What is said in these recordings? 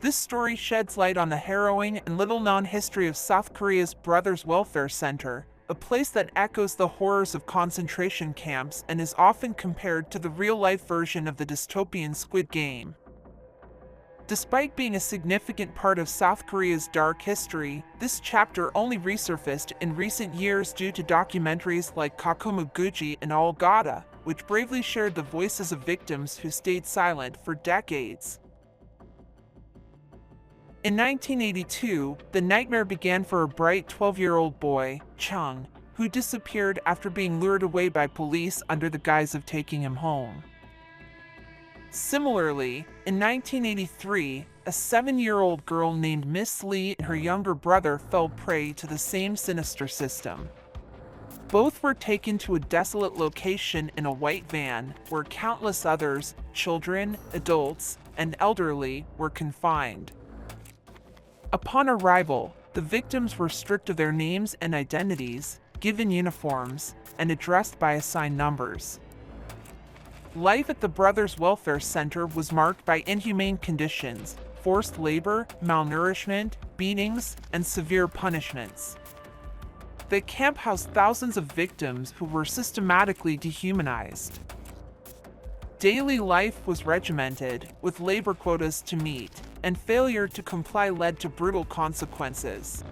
This story sheds light on the harrowing and little-known history of South Korea's Brothers' Welfare Center, a place that echoes the horrors of concentration camps and is often compared to the real-life version of the dystopian Squid Game. Despite being a significant part of South Korea's dark history, this chapter only resurfaced in recent years due to documentaries like Kakumu Gooji and Gota, which bravely shared the voices of victims who stayed silent for decades. In 1982, the nightmare began for a bright 12-year-old boy, Chung, who disappeared after being lured away by police under the guise of taking him home. Similarly, in 1983, a 7-year-old girl named Miss Lee and her younger brother fell prey to the same sinister system. Both were taken to a desolate location in a white van, where countless others, children, adults, and elderly, were confined. Upon arrival, the victims were stripped of their names and identities, given uniforms, and addressed by assigned numbers. Life at the Brothers' Welfare Center was marked by inhumane conditions, forced labor, malnourishment, beatings, and severe punishments. The camp housed thousands of victims who were systematically dehumanized. Daily life was regimented, with labor quotas to meet, and failure to comply led to brutal consequences.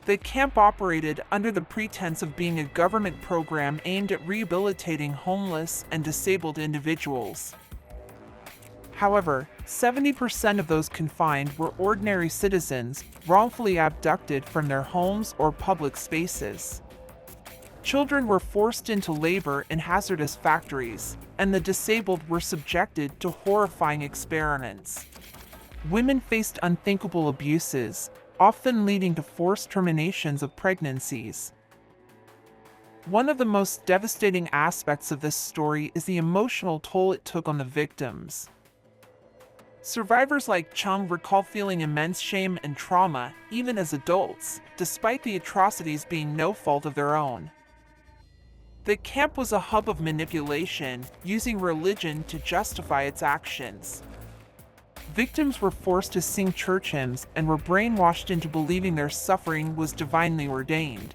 The camp operated under the pretense of being a government program aimed at rehabilitating homeless and disabled individuals. However, 70% of those confined were ordinary citizens, wrongfully abducted from their homes or public spaces. Children were forced into labor in hazardous factories, and the disabled were subjected to horrifying experiments. Women faced unthinkable abuses, often leading to forced terminations of pregnancies. One of the most devastating aspects of this story is the emotional toll it took on the victims. Survivors like Chung recall feeling immense shame and trauma, even as adults, despite the atrocities being no fault of their own. The camp was a hub of manipulation, using religion to justify its actions. Victims were forced to sing church hymns and were brainwashed into believing their suffering was divinely ordained.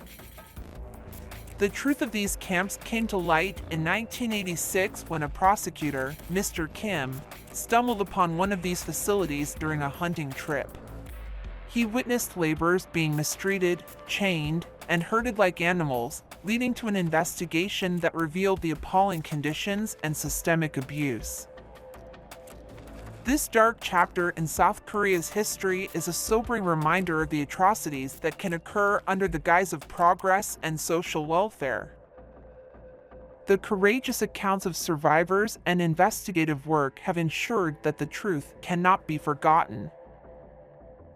The truth of these camps came to light in 1986 when a prosecutor, Mr. Kim, stumbled upon one of these facilities during a hunting trip. He witnessed laborers being mistreated, chained, and herded like animals, leading to an investigation that revealed the appalling conditions and systemic abuse. This dark chapter in South Korea's history is a sobering reminder of the atrocities that can occur under the guise of progress and social welfare. The courageous accounts of survivors and investigative work have ensured that the truth cannot be forgotten.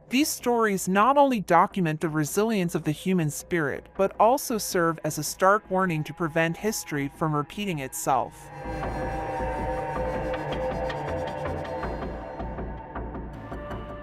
These stories not only document the resilience of the human spirit, but also serve as a stark warning to prevent history from repeating itself.